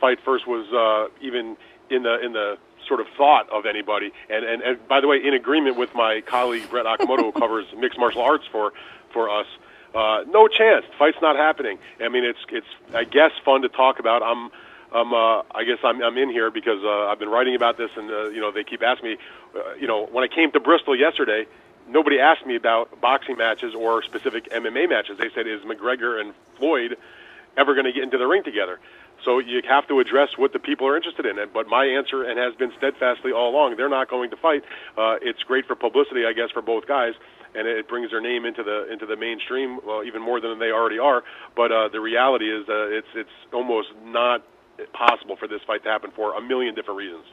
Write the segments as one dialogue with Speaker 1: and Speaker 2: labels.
Speaker 1: fight first was even in the sort of thought of anybody. And by the way, in agreement with my colleague Brett Akamoto, who covers mixed martial arts for us, no chance. The fight's not happening. I mean, it's I guess fun to talk about. I guess I'm in here because I've been writing about this, and they keep asking me. When I came to Bristol yesterday, nobody asked me about boxing matches or specific MMA matches. They said, "Is McGregor and Floyd ever going to get into the ring together?" So you have to address what the people are interested in. But my answer, and has been steadfastly all along, they're not going to fight. It's great for publicity, I guess, for both guys, and it brings their name into the mainstream, well, even more than they already are. But the reality is, it's almost not possible for this fight to happen for a million different reasons.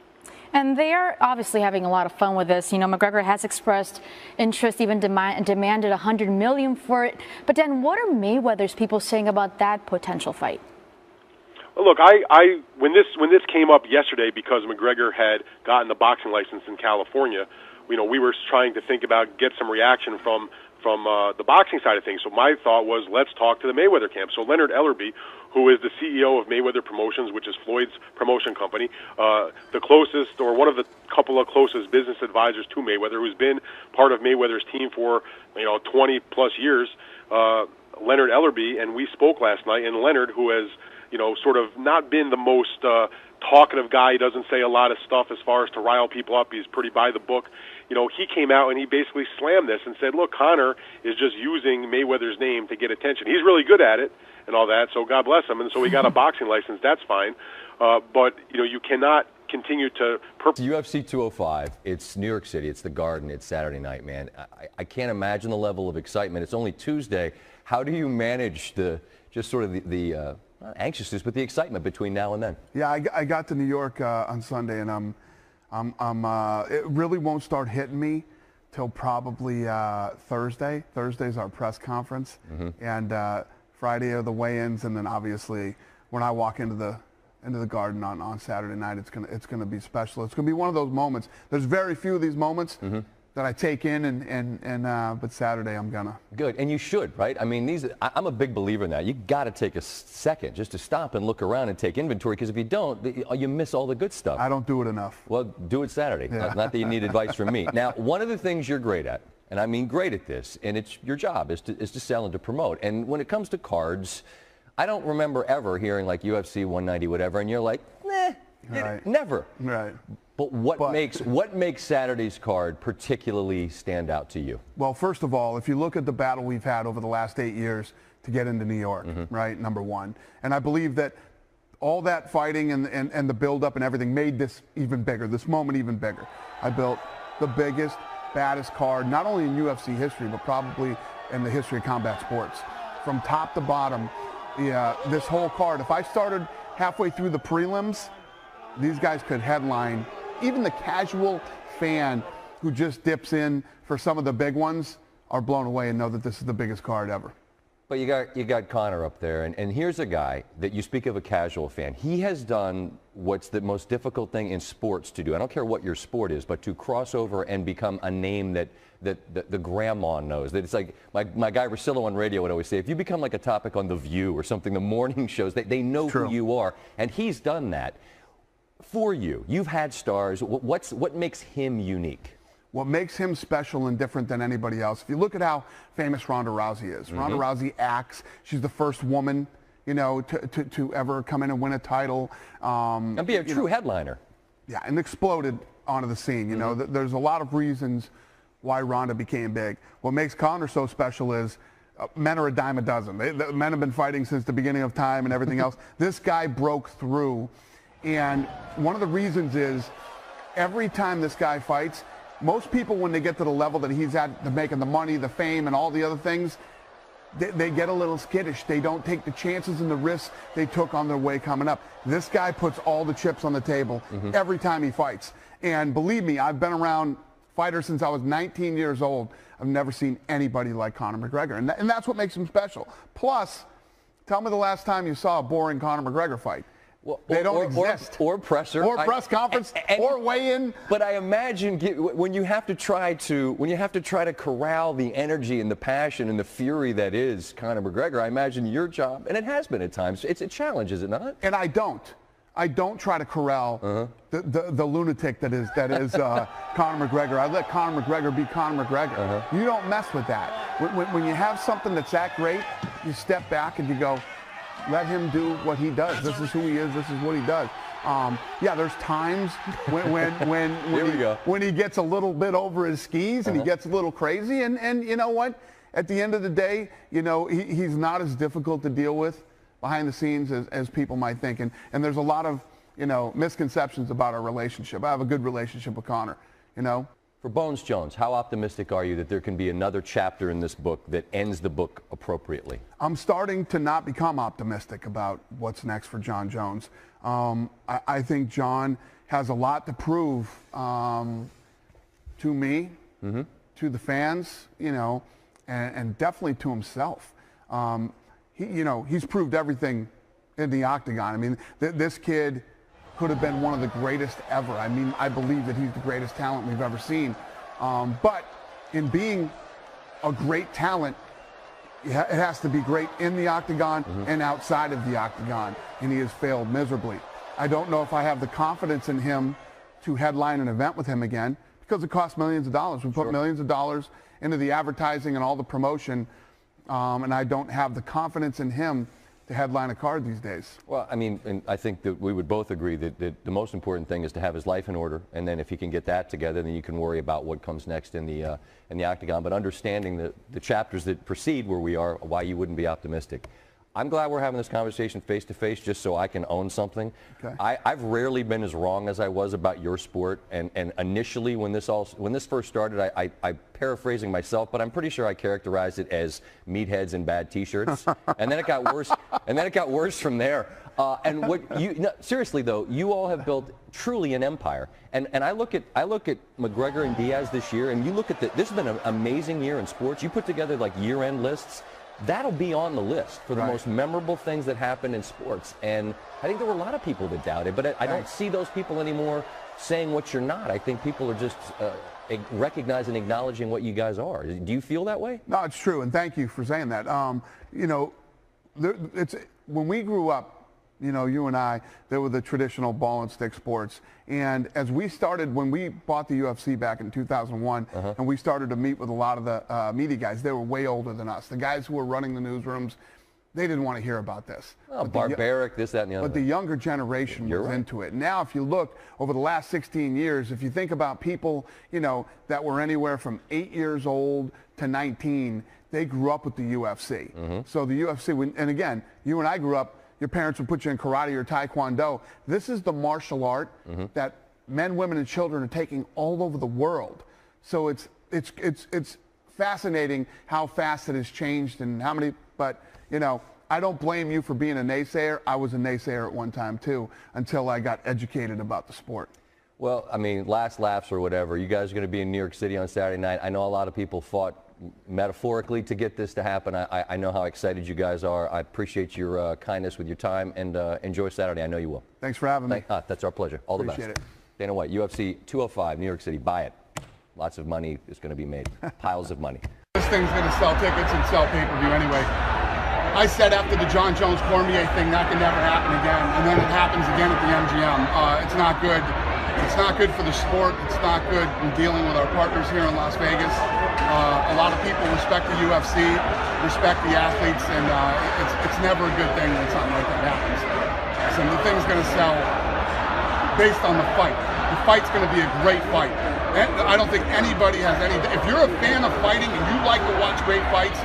Speaker 2: And they are obviously having a lot of fun with this. McGregor has expressed interest, even demanded $100 million for it. But then, what are Mayweather's people saying about that potential fight?
Speaker 1: Look, when this came up yesterday, because McGregor had gotten the boxing license in California, we were trying to think about get some reaction from the boxing side of things. So my thought was, let's talk to the Mayweather camp. So Leonard Ellerbe, who is the CEO of Mayweather Promotions, which is Floyd's promotion company, the closest, or one of the couple of closest business advisors to Mayweather, who's been part of Mayweather's team for 20 plus years, Leonard Ellerbe, and we spoke last night. And Leonard, who has sort of not been the most talkative guy, he doesn't say a lot of stuff as far as to rile people up. He's pretty by the book. He came out and he basically slammed this and said, look, Conor is just using Mayweather's name to get attention. He's really good at it and all that, so God bless him. And so he got a boxing license. That's fine. But, you cannot continue to...
Speaker 3: UFC 205, it's New York City, it's the Garden, it's Saturday night, man. I can't imagine the level of excitement. It's only Tuesday. How do you manage the not anxiousness, but the excitement between now and then?
Speaker 4: Yeah, I got to New York on Sunday, and it really won't start hitting me till probably Thursday. Thursday's our press conference, and Friday are the weigh-ins, and then obviously when I walk into the Garden on Saturday night, it's gonna be special. It's gonna be one of those moments. There's very few of these moments that I take in, but Saturday I'm gonna.
Speaker 3: Good, and you should, right? I mean, I'm a big believer in that. You got to take a second just to stop and look around and take inventory, because if you don't, you miss all the good stuff.
Speaker 4: I don't do it enough.
Speaker 3: Well, do it Saturday.
Speaker 4: Yeah.
Speaker 3: Not that you need advice from me. Now, one of the things you're great at, and I mean great at this, and it's your job, is to sell and to promote. And when it comes to cards, I don't remember ever hearing like UFC 190 whatever, and you're like,
Speaker 4: right.
Speaker 3: Never.
Speaker 4: Right.
Speaker 3: But what makes Saturday's card particularly stand out to you?
Speaker 4: Well, first of all, if you look at the battle we've had over the last 8 years to get into New York, right, number one. And I believe that all that fighting and the build-up and everything made this even bigger, this moment even bigger. I built the biggest, baddest card, not only in UFC history, but probably in the history of combat sports. From top to bottom, this whole card, if I started halfway through the prelims, these guys could headline. Even the casual fan who just dips in for some of the big ones are blown away and know that this is the biggest card ever.
Speaker 3: But you got Conor up there, and here's a guy that you speak of, a casual fan. He has done what's the most difficult thing in sports to do. I don't care what your sport is, but to cross over and become a name that the grandma knows. That it's like my guy Russillo on radio would always say, if you become like a topic on The View or something, the morning shows, they know who you are, and he's done that. For you, you've had stars. What makes him unique?
Speaker 4: What makes him special and different than anybody else? If you look at how famous Ronda Rousey is, Ronda Rousey acts. She's the first woman, to ever come in and win a title.
Speaker 3: And be a true headliner.
Speaker 4: Yeah, and exploded onto the scene. There's a lot of reasons why Ronda became big. What makes Conor so special is men are a dime a dozen. Men have been fighting since the beginning of time and everything else. This guy broke through. And one of the reasons is every time this guy fights, most people, when they get to the level that he's at, making the money, the fame, and all the other things, they get a little skittish. They don't take the chances and the risks they took on their way coming up. This guy puts all the chips on the table every time he fights. And believe me, I've been around fighters since I was 19 years old. I've never seen anybody like Conor McGregor. And that's what makes him special. Plus, tell me the last time you saw a boring Conor McGregor fight.
Speaker 3: Well,
Speaker 4: they don't exist.
Speaker 3: Or presser.
Speaker 4: Or press conference. Or weigh-in.
Speaker 3: But I imagine when you have to try to corral the energy and the passion and the fury that is Conor McGregor, I imagine your job, and it has been at times, it's a challenge, is it not?
Speaker 4: And I don't. I don't try to corral the lunatic that is Conor McGregor. I let Conor McGregor be Conor McGregor. You don't mess with that. When you have something that's that great, you step back and you go, let him do what he does. This is who he is. This is what he does. Yeah, there's times when he gets a little bit over his skis and he gets a little crazy. And you know what? At the end of the day, you know, he's not as difficult to deal with behind the scenes as people might think. And there's a lot of, you know, misconceptions about our relationship. I have a good relationship with Conor, you know.
Speaker 3: For Bones Jones, how optimistic are you that there can be another chapter in this book that ends the book appropriately? I'm
Speaker 4: starting to not become optimistic about what's next for Jon Jones. I think Jon has a lot to prove to me, to the fans, you know, and definitely to himself. You know, he's proved everything in the octagon. I mean, this kid could have been one of the greatest ever. I mean, I believe that he's the greatest talent we've ever seen. But in being a great talent, it has to be great in the octagon and outside of the octagon, and he has failed miserably. I don't know if I have the confidence in him to headline an event with him again, because it costs millions of dollars. We put millions of dollars into the advertising and all the promotion, and I don't have the confidence in him to headline a card these days.
Speaker 3: Well, I mean, and I think that we would both agree that the most important thing is to have his life in order, and then if he can get that together, then you can worry about what comes next in the octagon. But understanding the chapters that precede where we are, why you wouldn't be optimistic. I'm glad we're having this conversation face to face just so I can own something. Okay. I've rarely been as wrong as I was about your sport, and initially when this first started, I paraphrasing myself, but I'm pretty sure I characterized it as meatheads and bad T-shirts, and then it got worse, and then it got worse from there. And what no, seriously though, you all have built truly an empire, and I look at McGregor and Diaz this year, and you look at this has been an amazing year in sports. You put together like year-end lists. That'll be on the list for the most memorable things that happen in sports. And I think there were a lot of people that doubted, but I don't see those people anymore saying what you're not. I think people are just recognizing and acknowledging what you guys are. Do you feel that way?
Speaker 4: No, it's true, and thank you for saying that. You know, when we grew up, you know, you and I, there were the traditional ball and stick sports. And as we started, when we bought the UFC back in 2001, and we started to meet with a lot of the media guys, they were way older than us. The guys who were running the newsrooms, they didn't want to hear about this.
Speaker 3: Oh, barbaric, this, that, and the other.
Speaker 4: But the younger generation was into it. Now, if you look over the last 16 years, if you think about people, you know, that were anywhere from 8 years old to 19, they grew up with the UFC. So the UFC, and again, you and I grew up, your parents would put you in karate or taekwondo. This is the martial art that men, women, and children are taking all over the world. So it's fascinating how fast it has changed and how many. But you know, I don't blame you for being a naysayer. I was a naysayer at one time too, until I got educated about the sport.
Speaker 3: Well, I mean, last laps or whatever. You guys are going to be in New York City on Saturday night. I know a lot of people fought metaphorically to get this to happen. I know how excited you guys are. I appreciate your kindness with your time, and enjoy Saturday. I know you will.
Speaker 4: Thanks for having me.
Speaker 3: That's our pleasure. All the best.
Speaker 4: Appreciate it.
Speaker 3: Dana White, UFC 205, New York City. Buy it. Lots of money is going to be made. Piles of money.
Speaker 4: This thing's going to sell tickets and sell pay-per-view anyway. I said after the Jon Jones Cormier thing that can never happen again, and then it happens again at the MGM. It's not good. It's not good for the sport. It's not good in dealing with our partners here in Las Vegas. A lot of people respect the UFC, respect the athletes, and it's never a good thing when something like that happens. So the thing's going to sell based on the fight. The fight's going to be a great fight. And I don't think anybody has any. If you're a fan of fighting and you like to watch great fights,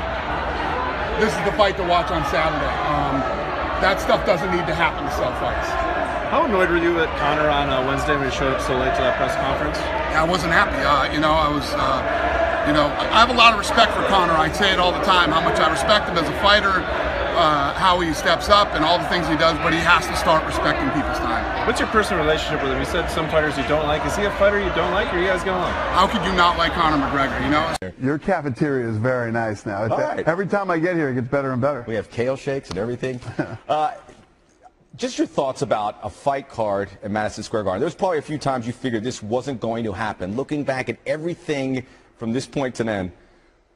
Speaker 4: this is the fight to watch on Saturday. That stuff doesn't need to happen to sell fights.
Speaker 5: How annoyed were you at Conor on Wednesday when he showed up so late to that press conference?
Speaker 4: Yeah, I wasn't happy. You know, I was. You know, I have a lot of respect for Conor. I say it all the time, how much I respect him as a fighter, how he steps up and all the things he does, but he has to start respecting people's time.
Speaker 5: What's your personal relationship with him? You said some fighters you don't like. Is he a fighter you don't like, or are you guys going on?
Speaker 4: How could you not like Conor McGregor, you know? Your cafeteria is very nice now.
Speaker 6: Right.
Speaker 4: Every time I get here, it gets better and better.
Speaker 6: We have kale shakes and everything. Just your thoughts about a fight card at Madison Square Garden. There was probably a few times you figured this wasn't going to happen. Looking back at everything from this point to then,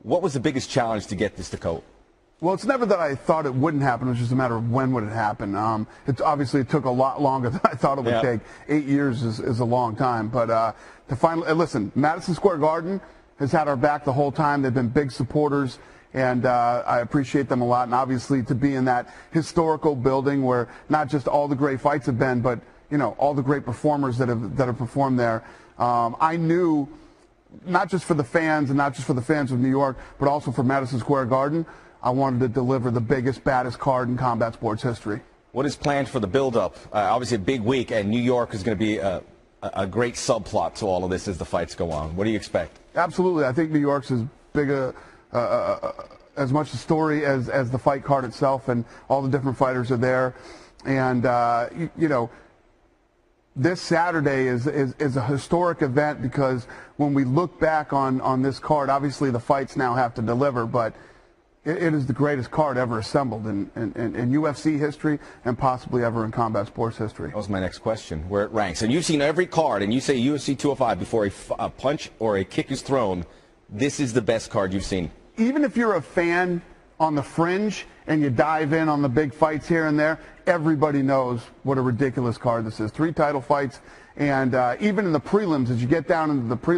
Speaker 6: what was the biggest challenge to get this to coat?
Speaker 4: Well, it's never that I thought it wouldn't happen. It was just a matter of when would it happen. It took a lot longer than I thought it would take. 8 years is a long time. But to finally, listen, Madison Square Garden has had our back the whole time. They've been big supporters, and I appreciate them a lot. And obviously to be in that historical building where not just all the great fights have been, but all the great performers that have performed there. I knew, not just for the fans and not just for the fans of New York, but also for Madison Square Garden, I wanted to deliver the biggest, baddest card in combat sports history.
Speaker 6: What is planned for the build-up? Obviously a big week, and New York is going to be a great subplot to all of this as the fights go on. What do you expect? Absolutely.
Speaker 4: I think New York's as big as much a story as the fight card itself, and all the different fighters are there. And, this Saturday is a historic event because when we look back on this card, obviously the fights now have to deliver, but it is the greatest card ever assembled in UFC history and possibly ever in combat sports history.
Speaker 6: That was my next question, where it ranks. And you've seen every card, and you say UFC 205 before a punch or a kick is thrown, this is the best card you've seen.
Speaker 4: Even if you're a fan on the fringe and you dive in on the big fights here and there, everybody knows what a ridiculous card this is. 3 title fights, and even in the prelims, as you get down into the prelims,